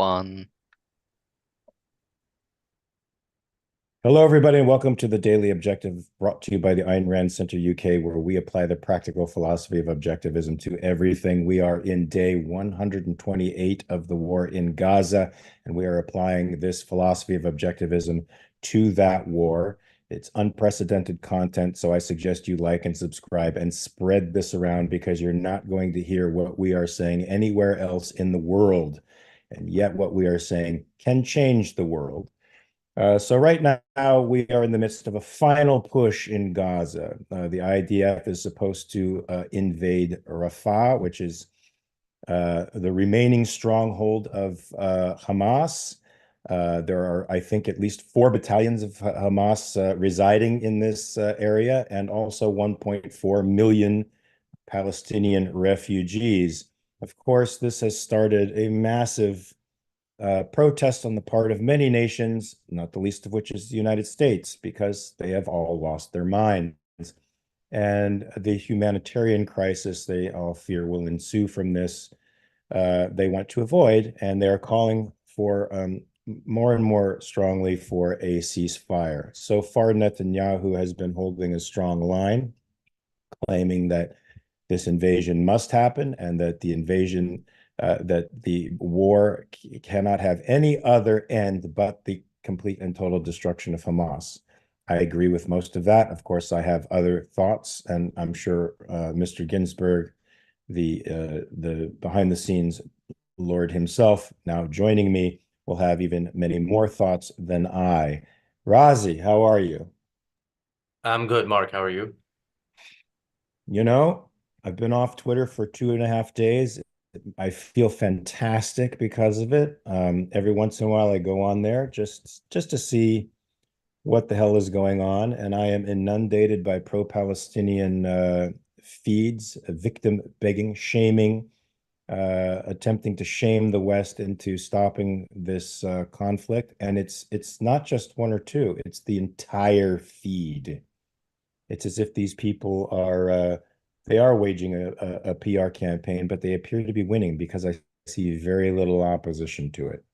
one. Hello, everybody, and welcome to the Daily Objective brought to you by the Ayn Rand Center UK, where we apply the practical philosophy of objectivism to everything. We are in day 128 of the war in Gaza, and we are applying this philosophy of objectivism to that war. It's unprecedented content, so I suggest you like and subscribe and spread this around because you're not going to hear what we are saying anywhere else in the world. And yet, what we are saying can change the world. So right now we are in the midst of a final push in Gaza. The IDF is supposed to invade Rafah, which is the remaining stronghold of Hamas. There are, I think, at least 4 battalions of Hamas residing in this area, and also 1.4 million Palestinian refugees. Of course, this has started a massive protest on the part of many nations, not the least of which is the United States, because they have all lost their minds. And the humanitarian crisis they all fear will ensue from this, they want to avoid, and they're calling for more and more strongly for a ceasefire. So far, Netanyahu has been holding a strong line, claiming that this invasion must happen and that the war cannot have any other end but the complete and total destruction of Hamas. I agree with most of that. Of course, I have other thoughts, and I'm sure Mr. Ginzberg, the behind the scenes Lord himself, now joining me, will have even many more thoughts than I. Razi, how are you? I'm good, Mark. How are you? You know, I've been off Twitter for 2.5 days. I feel fantastic because of it. Every once in a while, I go on there just to see what the hell is going on, and I am inundated by pro-Palestinian feeds, victim begging, shaming, attempting to shame the West into stopping this conflict. And it's not just one or two; it's the entire feed. It's as if these people are they are waging a PR campaign, but they appear to be winning because I see very little opposition to it.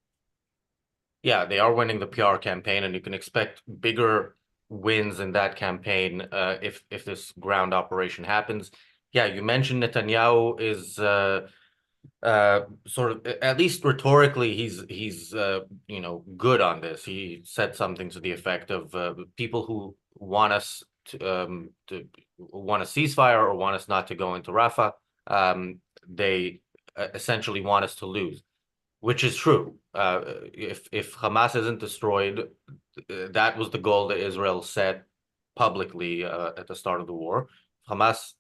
Yeah, they are winning the PR campaign, and you can expect bigger wins in that campaign if this ground operation happens. Yeah, you mentioned Netanyahu is sort of, at least rhetorically, he's good on this. He said something to the effect of people who want us to want a ceasefire or want us not to go into Rafah. They essentially want us to lose, which is true. If Hamas isn't destroyed, that was the goal that Israel set publicly at the start of the war. If Hamas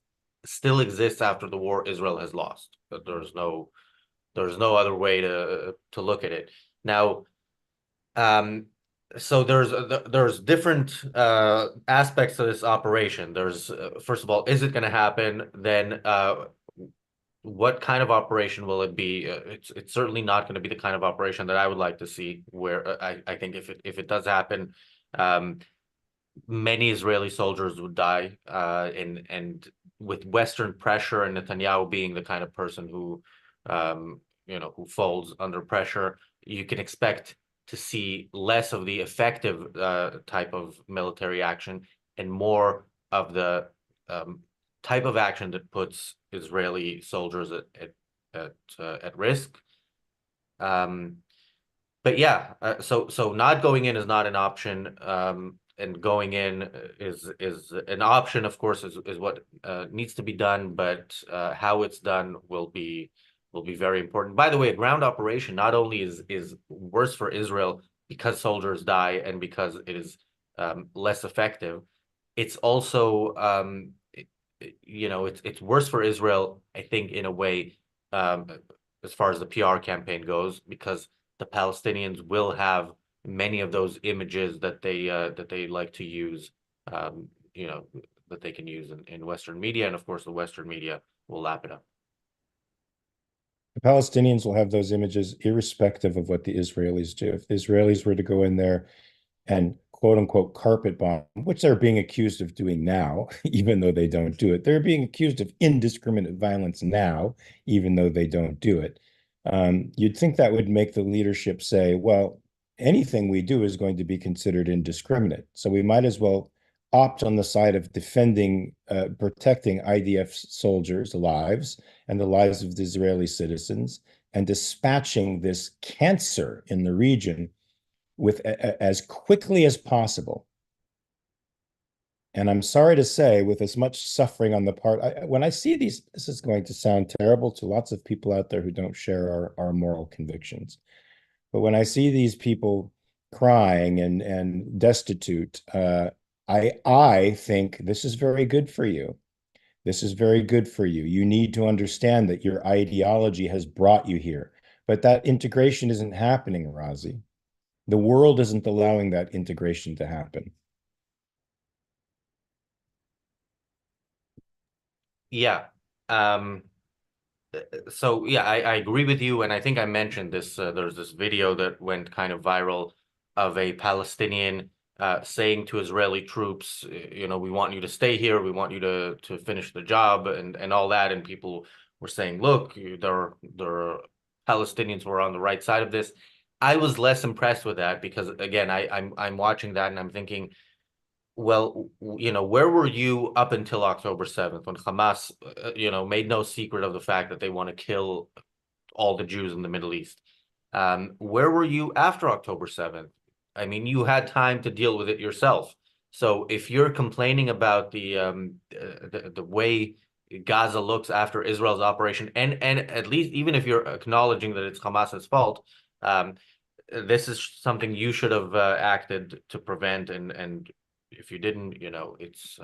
still exists after the war, Israel has lost. But there's no other way to look at it. Now, so there's different aspects to this operation. There's first of all, is it going to happen? Then what kind of operation will it be? It's certainly not going to be the kind of operation that I would like to see. Where I think if it does happen, many Israeli soldiers would die, and with Western pressure and Netanyahu being the kind of person who folds under pressure, you can expect to see less of the effective type of military action and more of the type of action that puts Israeli soldiers at risk. But yeah, so not going in is not an option, and going in is an option. Of course, is what needs to be done, but how it's done will be very important. By the way, a ground operation not only is worse for Israel because soldiers die and because it is less effective, it's also it's worse for Israel, I think, in a way, as far as the PR campaign goes, because the Palestinians will have many of those images that they like to use, that they can use in Western media, and of course the Western media will lap it up. The Palestinians will have those images irrespective of what the Israelis do. If the Israelis were to go in there and quote unquote carpet bomb, which they're being accused of doing now, even though they don't do it, they're being accused of indiscriminate violence now, even though they don't do it. You'd think that would make the leadership say, well, anything we do is going to be considered indiscriminate. So we might as well opt on the side of defending, protecting IDF soldiers' lives and the lives of the Israeli citizens and dispatching this cancer in the region with as quickly as possible. And I'm sorry to say, with as much suffering on the part, when I see these, this is going to sound terrible to lots of people out there who don't share our moral convictions. But when I see these people crying and destitute, I think this is very good for you. This is very good for you. You need to understand that your ideology has brought you here. But that integration isn't happening, Razi. The world isn't allowing that integration to happen. Yeah. Um, so yeah, I agree with you, and I think I mentioned this. There's this video that went kind of viral of a Palestinian saying to Israeli troops, you know, we want you to stay here, we want you to finish the job, and all that. And people were saying, look, there are Palestinians were on the right side of this. I was less impressed with that because again, I'm watching that and I'm thinking, well, you know, where were you up until October 7th when Hamas, you know, made no secret of the fact that they want to kill all the Jews in the Middle East? Where were you after October 7th? I mean, you had time to deal with it yourself. So if you're complaining about the way Gaza looks after Israel's operation, and at least even if you're acknowledging that it's Hamas's fault, um, this is something you should have acted to prevent, and if you didn't, you know, it's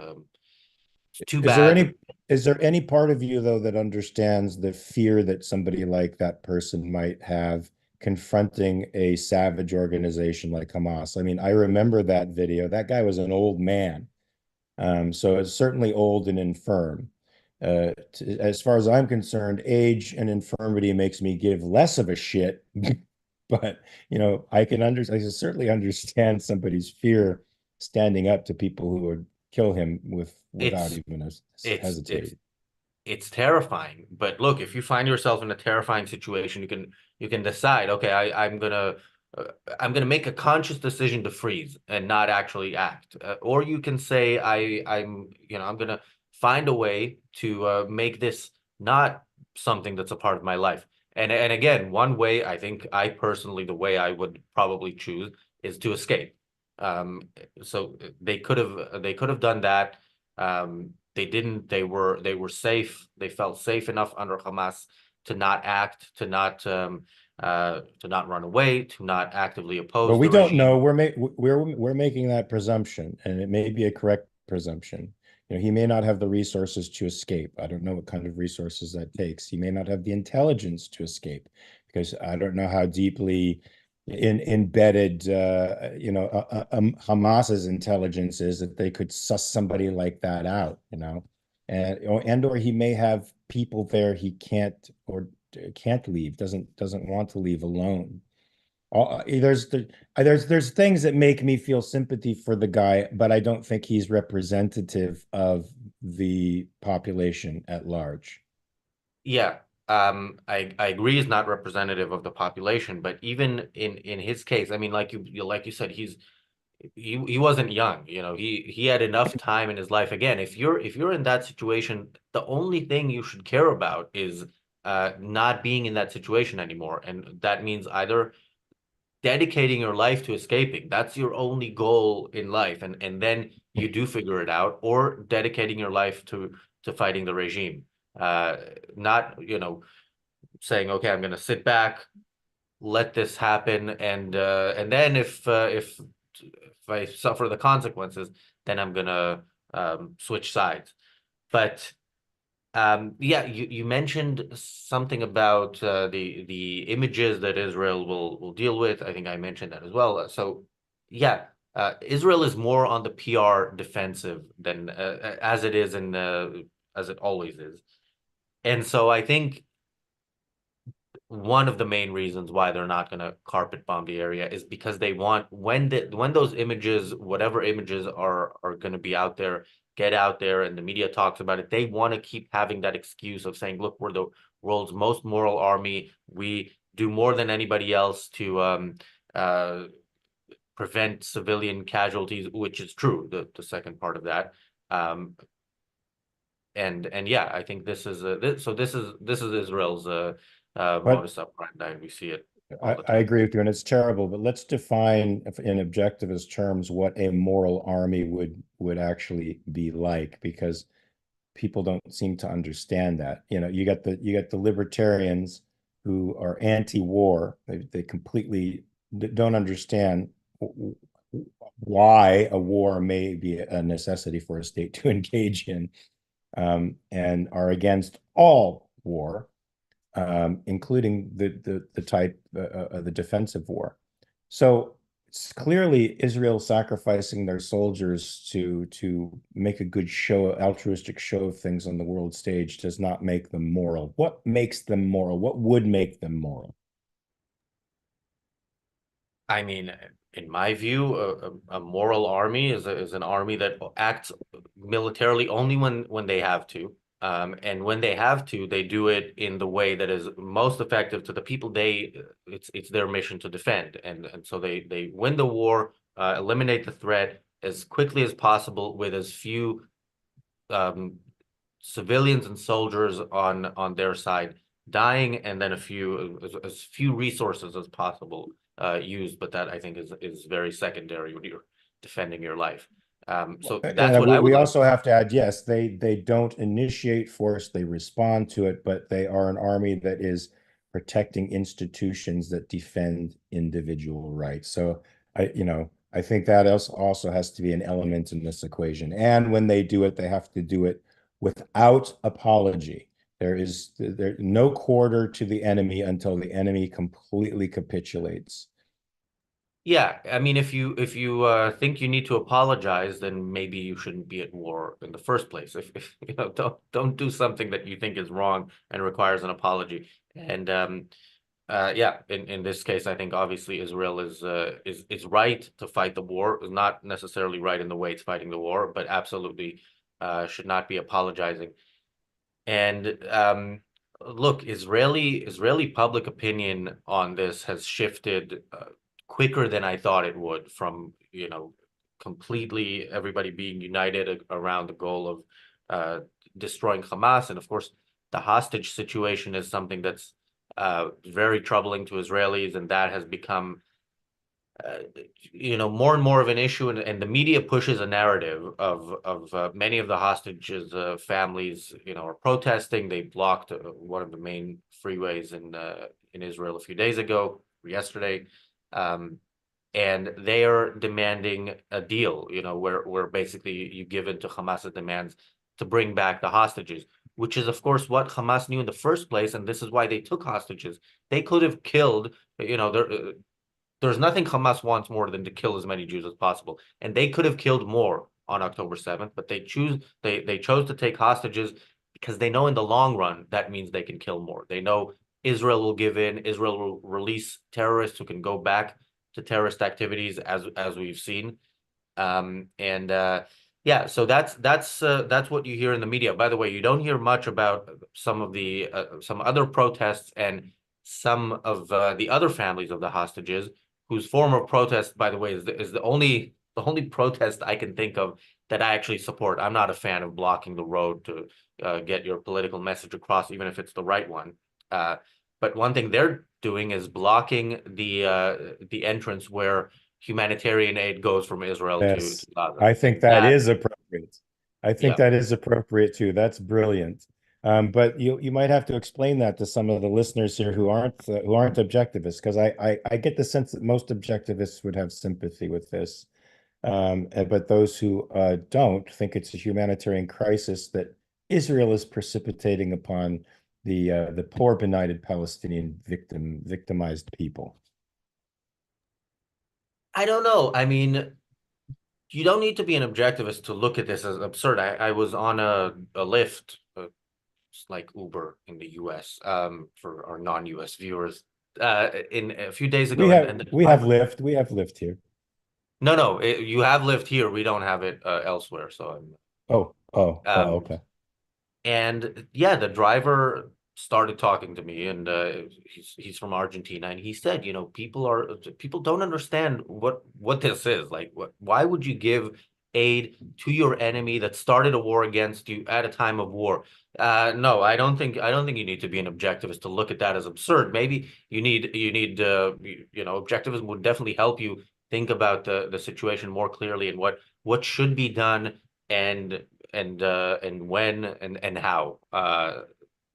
too Is there bad. any is there any part of you though that understands the fear that somebody like that person might have confronting a savage organization like Hamas? I mean, I remember that video. That guy was an old man. So it's certainly old and infirm. As far as I'm concerned, age and infirmity makes me give less of a shit. But I can certainly understand somebody's fear standing up to people who would kill him without It's even it's it's hesitating. it's terrifying. But look, if you find yourself in a terrifying situation, you can decide, okay, uh, I'm gonna make a conscious decision to freeze and not actually act. Or you can say I'm you know I'm gonna find a way to make this not something that's a part of my life. And again, one way I think I personally the way I would probably choose is to escape. Um, so they could have done that. They didn't. They were safe. They felt safe enough under Hamas to not act, to not run away, to not actively Well, oppose we the don't know. regime. We're making that presumption, and it may be a correct presumption. He may not have the resources to escape. I don't know what kind of resources that takes. He may not have the intelligence to escape, because I don't know how deeply embedded Hamas's intelligence is that they could suss somebody like that out. And or he may have people there he can't leave, doesn't want to leave alone. There's things that make me feel sympathy for the guy, but I don't think he's representative of the population at large. Yeah, I agree. Is not representative of the population, but even in his case, I mean, like you said, he wasn't young. You know, he had enough time in his life. Again, if you're in that situation, the only thing you should care about is not being in that situation anymore, and that means either dedicating your life to escaping. That's your only goal in life, and then you do figure it out, or dedicating your life to fighting the regime. Uh, Not, you know, saying, okay, I'm going to sit back, let this happen, and then if I suffer the consequences, then I'm gonna switch sides. But yeah, you mentioned something about the images that Israel will deal with. I think I mentioned that as well. So yeah, Israel is more on the PR defensive than as it is in as it always is. And so I think one of the main reasons why they're not going to carpet bomb the area is because they want when those images, whatever images are going to be out there, get out there, and the media talks about it. They want to keep having that excuse of saying, "Look, world's most moral army. We do more than anybody else to uh, prevent civilian casualties, which is true, the second part of that. Um, and yeah, I think this is this is Israel's But modus operandi. We see it all I, the I time. agree with you, and it's terrible. But let's define in objectivist terms what a moral army would actually be like, because people don't seem to understand that. You got the libertarians who are anti-war. They completely don't understand why a war may be a necessity for a state to engage in, and are against all war, including the type the defensive war. So it's clearly Israel sacrificing their soldiers to make a good show, altruistic show of things on the world stage does not make them moral. What makes them moral? What would make them moral? I mean, in my view, a moral army is an army that acts militarily only when they have to. And when they have to, they do it in the way that is most effective to the people it's their mission to defend. And so they win the war, eliminate the threat as quickly as possible with as few um, civilians and soldiers on their side dying, and then as few resources as possible used. But that I think is very secondary when you're defending your life. So that's And what I would we like. also have to add, yes, they don't initiate force, they respond to it, but they are an army that is protecting institutions that defend individual rights. So I think that also has to be an element in this equation. And when they do it, they have to do it without apology. There no quarter to the enemy until the enemy completely capitulates. Yeah, I mean, if you think you need to apologize, then maybe you shouldn't be at war in the first place. If don't do something that you think is wrong and requires an apology. And yeah, in this case, I think obviously Israel is right to fight the war. Is not necessarily right in the way it's fighting the war, but absolutely should not be apologizing. And look, Israeli public opinion on this has shifted quicker than I thought it would, from completely everybody being united around the goal of destroying Hamas. And of course, the hostage situation is something that's very troubling to Israelis, and that has become uh, more and more of an issue, and the media pushes a narrative of many of the hostages' families, are protesting. They blocked one of the main freeways in Israel a few days ago, or yesterday, um, and they are demanding a deal, where basically you give in to Hamas's demands to bring back the hostages, which is of course what Hamas knew in the first place, and this is why they took hostages. They could have killed, there's nothing Hamas wants more than to kill as many Jews as possible, and they could have killed more on October 7th, but they chose to take hostages because they know in the long run that means they can kill more. They know Israel will give in, Israel will release terrorists who can go back to terrorist activities, as we've seen. And Yeah, so that's what you hear in the media. By the way, you don't hear much about some other protests and some of the other families of the hostages, whose form of protest, by the way, is the only protest I can think of that I actually support. I'm not a fan of blocking the road to get your political message across, even if it's the right one. Uh, but one thing they're doing is blocking the entrance where humanitarian aid goes from Israel to Yes, Gaza. I think And that that, is appropriate. I think yeah. that is appropriate too. That's brilliant. But you might have to explain that to some of the listeners here who aren't objectivists, because I get the sense that most objectivists would have sympathy with this, but those who don't think it's a humanitarian crisis that Israel is precipitating upon the poor benighted Palestinian victimized people. I don't know. I mean, you don't need to be an objectivist to look at this as absurd. I was on a Lyft, it's like Uber in the US, for our non-US viewers, in a few days We ago, and, have and the we have driver. Lyft. We have Lyft here. No, you have Lyft here. We don't have it Oh, um, okay. and yeah, the driver. started talking to me, and he's from Argentina, and he said, people don't understand what this is. Like, why would you give aid to your enemy that started a war against you at a time of war? No, I don't think you need to be an objectivist to look at that as absurd. Maybe objectivism would definitely help you think about the situation more clearly and what should be done, and and when and how.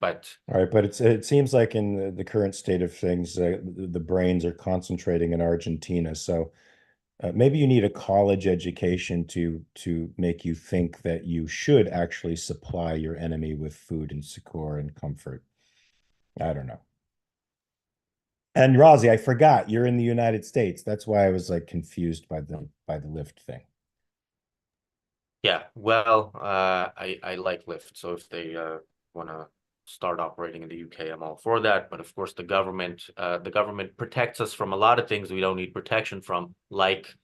But All right, but it seems like in the current state of things, the brains are concentrating in Argentina. So maybe you need a college education to make you think that you should actually supply your enemy with food and succor and comfort. I don't know. And Razi, I forgot you're in the United States. That's why I was like confused by the lift thing. yeah, well, I like Lyft, so if they want to start operating in the UK, I'm all for that. But of course, the government protects us from a lot of things we don't need protection from, like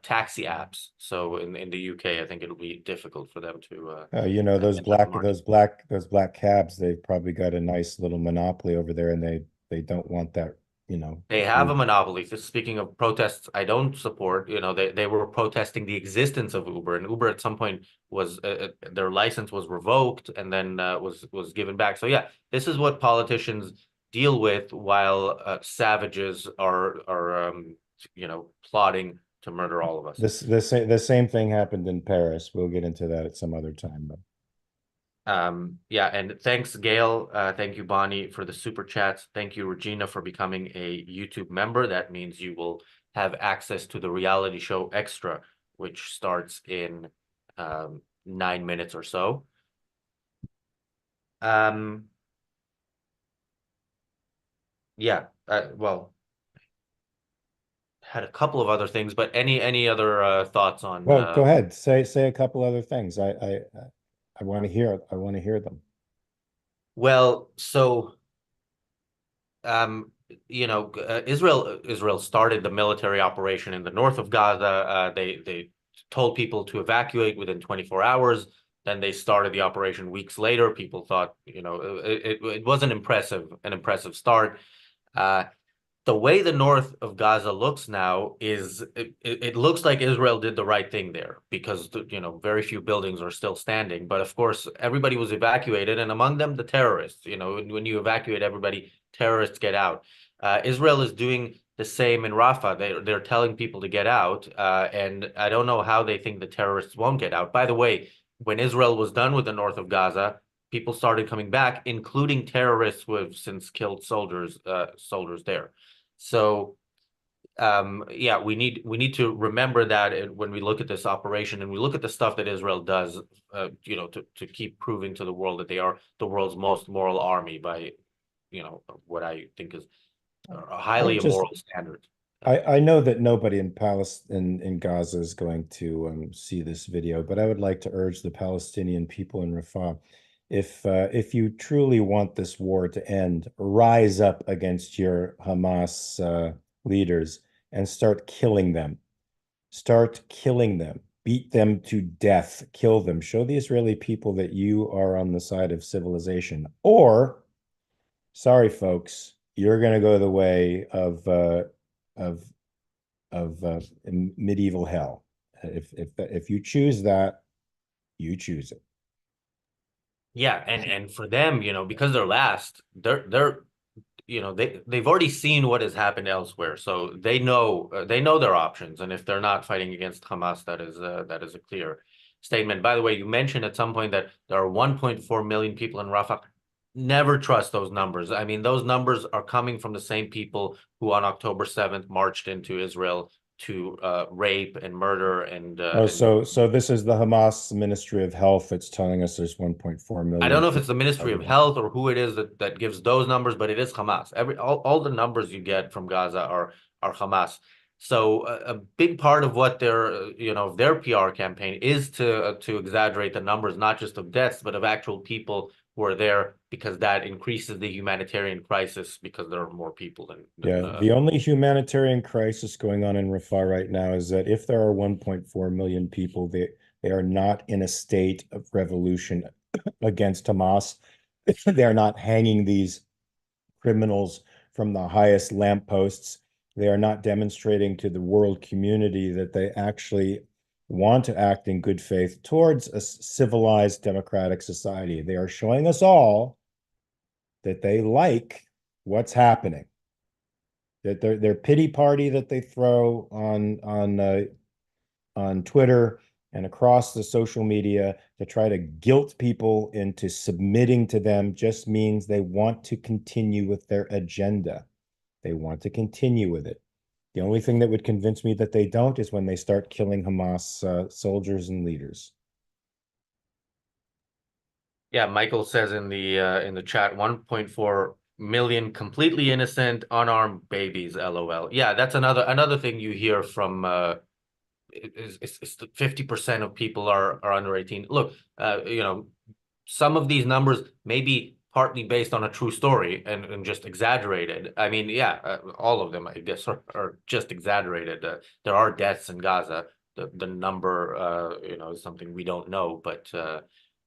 taxi apps. So in the UK, I think it'll be difficult for them to Those enter the market. those black cabs, they've probably got a nice little monopoly over there, and they don't want that, They have a food. monopoly. Speaking of protests, I don't support. They were protesting the existence of Uber, and Uber at some point was their license was revoked and then was given back. So yeah, this is what politicians deal with while savages are plotting to murder all of us. The same thing happened in Paris. We'll get into that at some other time, but Yeah, and thanks, Gail. Thank you, Bonnie, for the super chats. Thank you, Regina, for becoming a YouTube member. That means you will have access to the reality show Extra, which starts in 9 minutes or so. Yeah, well, had a couple of other things, but any other thoughts on well, go ahead. Say a couple other things. I want to hear them. well, so um, Israel started the military operation in the north of Gaza. They told people to evacuate within 24 hours. Then they started the operation weeks later. People thought, it was an impressive start. Uh, the way the north of Gaza looks now is it looks like Israel did the right thing there, because very few buildings are still standing. But of course, everybody was evacuated, and among them the terrorists. When you evacuate everybody, terrorists get out. Israel is doing the same in Rafah. They're telling people to get out, and I don't know how they think the terrorists won't get out. By the way, when Israel was done with the north of Gaza, people started coming back, including terrorists who have since killed soldiers there. So yeah, we need to remember that when we look at this operation and we look at the stuff that Israel does, to keep proving to the world that they are the world's most moral army by, what I think is a I highly would just immoral standard. I know that nobody in Palestine in Gaza is going to see this video, but I would like to urge the Palestinian people in Rafah, if you truly want this war to end, rise up against your Hamas leaders and start killing them. Start killing them. Beat them to death. Kill them. Show the Israeli people that you are on the side of civilization. Or, sorry, folks, you're going to go the way of medieval hell. If you choose that, you choose it. Yeah, and for them, because they're last, they've already seen what has happened elsewhere, so they know their options. And if they're not fighting against Hamas, that is a clear statement. By the way, you mentioned at some point that there are 1.4 million people in Rafah. Never trust those numbers. I mean, those numbers are coming from the same people who on October 7th marched into Israel to rape and murder Oh, and so this is the Hamas Ministry of Health that's telling us there's 1.4 I don't million know if it's people the Ministry of targeted. Health or who it is that gives those numbers, but it is Hamas. All the numbers you get from Gaza are Hamas. So a big part of what their PR campaign is to exaggerate the numbers, not just of deaths, but of actual people who are there, because that increases the humanitarian crisis, because there are more people than Yeah, the only humanitarian crisis going on in Rafah right now is that if there are 1.4 million people, they are not in a state of revolution against Hamas. They are not hanging these criminals from the highest lampposts. They are not demonstrating to the world community that they actually want to act in good faith towards a civilized democratic society. They are showing us all that they like what's happening. That their pity party that they throw on Twitter and across the social media to try to guilt people into submitting to them just means they want to continue with their agenda. They want to continue with it. The only thing that would convince me that they don't is when they start killing Hamas soldiers and leaders. Yeah, Michael says in the chat, 1.4 million completely innocent, unarmed babies, LOL. Yeah, that's another thing you hear from is 50% of people are under 18. Look, some of these numbers may be partly based on a true story and just exaggerated. I mean, yeah, all of them, I guess, are just exaggerated. There are deaths in Gaza. The number, is something we don't know, but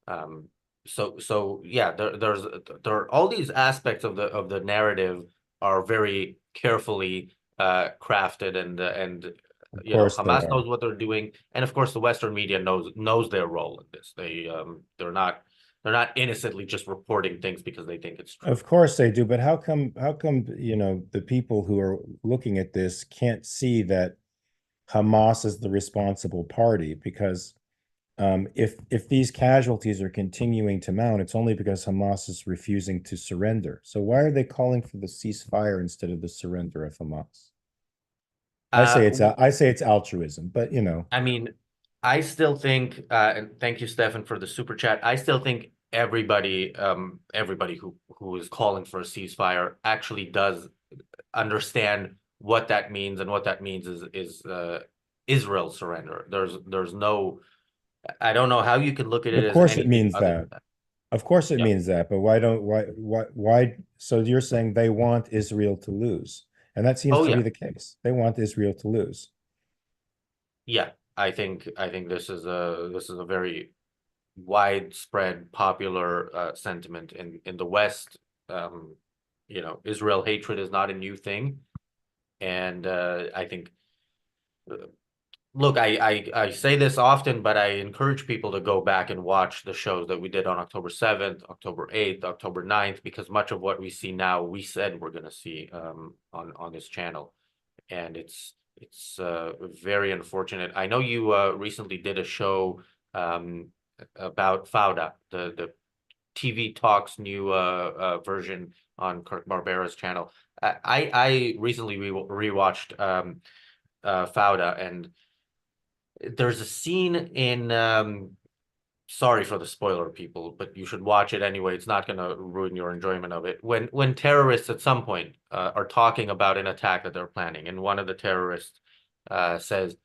um, so yeah, there are all these aspects of the narrative are very carefully crafted and Of course they Hamas are. knows what they're doing, and of course the Western media knows their role in this. They're not innocently just reporting things because they think it's true. Of course they do, but how come, the people who are looking at this can't see that Hamas is the responsible party? Because if these casualties are continuing to mount, it's only because Hamas is refusing to surrender. So why are they calling for the ceasefire instead of the surrender of Hamas? Uh, I say it's altruism, but I mean, I still think, and thank you, Stefan, for the super chat. I still think everybody who is calling for a ceasefire actually does understand what that means, and what that means is Israel surrender. There's no, I don't know how you could look at it of as course it anything means other that. than that. Of course it Yeah, means that, but why so you're saying they want Israel to lose? And that seems oh to be yeah, the case. They want Israel to lose. yeah. I think this is a very widespread popular sentiment in the West. Um, Israel hatred is not a new thing, and I think, look, I say this often, but I encourage people to go back and watch the shows that we did on October 7th, October 8th, October 9th, because much of what we see now, we said we're going to see on this channel, and it's very unfortunate. I know you recently did a show um, about Fauda, the TV Talks new version on Kirk Barbera's channel. I recently rewatched Fauda, and there's a scene in sorry for the spoiler, people, but you should watch it anyway. It's not going to ruin your enjoyment of it. When terrorists at some point are talking about an attack that they're planning, and one of the terrorists says,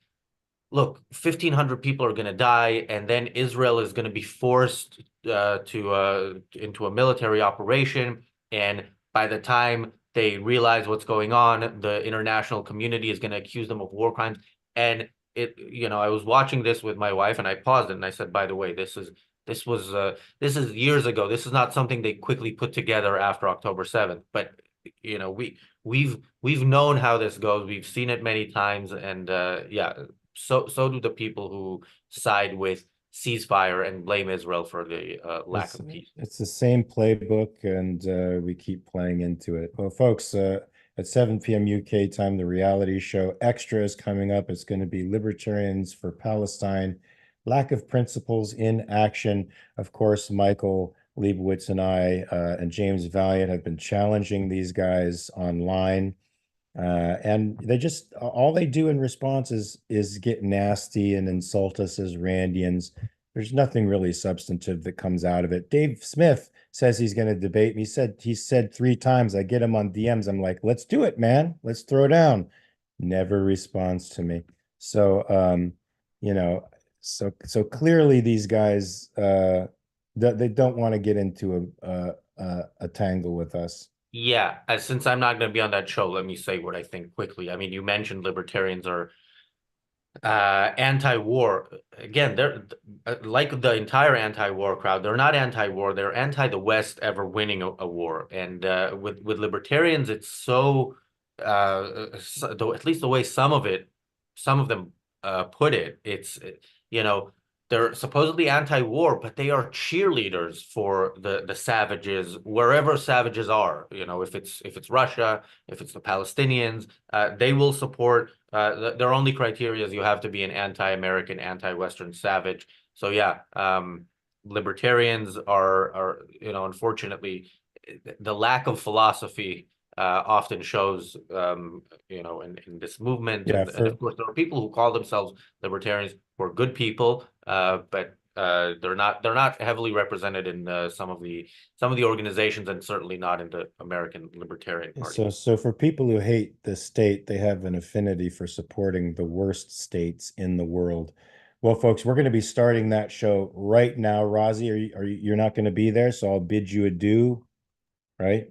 look, 1,500 people are going to die, and then Israel is going to be forced to into a military operation. And by the time they realize what's going on, the international community is going to accuse them of war crimes. And I was watching this with my wife, and I paused it and I said, by the way, this is years ago. This is not something they quickly put together after October 7th. But we've known how this goes. We've seen it many times, and yeah, so do the people who side with ceasefire and blame Israel for the lack It's of peace. it's the same playbook, and we keep playing into it. Well, folks, at 7 p.m. UK time, the reality show Extra is coming up. It's going to be Libertarians for Palestine, Lack of Principles in Action. Of course, Michael Leibowitz and I and James Valiant have been challenging these guys online. And they just all they do in response is get nasty and insult us as Randians. There's nothing really substantive that comes out of it. Dave Smith says he's going to debate me. He said 3 times. I get him on DMs. I'm like, let's do it, man. Let's throw down. Never responds to me. So you know, so clearly these guys they don't want to get into a tangle with us. Yeah, since I'm not going to be on that show, let me say what I think quickly. I mean, you mentioned libertarians are Anti-war. Again, they're like the entire anti-war crowd. They're not anti-war. They're anti the West ever winning a war. And with libertarians, it's so, at least the way some of them put it, it's you know they're supposedly anti-war, but they are cheerleaders for the savages wherever savages are. If it's Russia, if it's the Palestinians, they will support. Their only criteria is you have to be an anti-American, anti-Western savage. So yeah, libertarians are unfortunately, the lack of philosophy often shows in this movement, Yeah, and for of course there are people who call themselves libertarians who are good people, but they're not heavily represented in some of the organizations, and certainly not in the American Libertarian Party. so for people who hate the state, they have an affinity for supporting the worst states in the world. Well, folks, we're going to be starting that show right now. Razi, you're not going to be there, so I'll bid you adieu, right?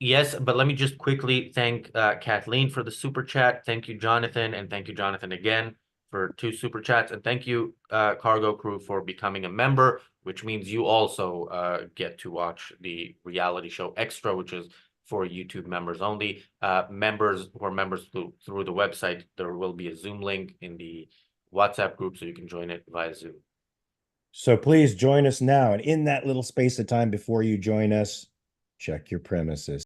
Yes, but let me just quickly thank Kathleen for the super chat. Thank you, Jonathan, and thank you, Jonathan, again for 2 super chats. And thank you, Cargo Crew, for becoming a member, which means you also get to watch the reality show Extra, which is for YouTube members only. Members who are members through the website, there will be a Zoom link in the WhatsApp group, so you can join it via Zoom. So please join us now. And in that little space of time before you join us, check your premises.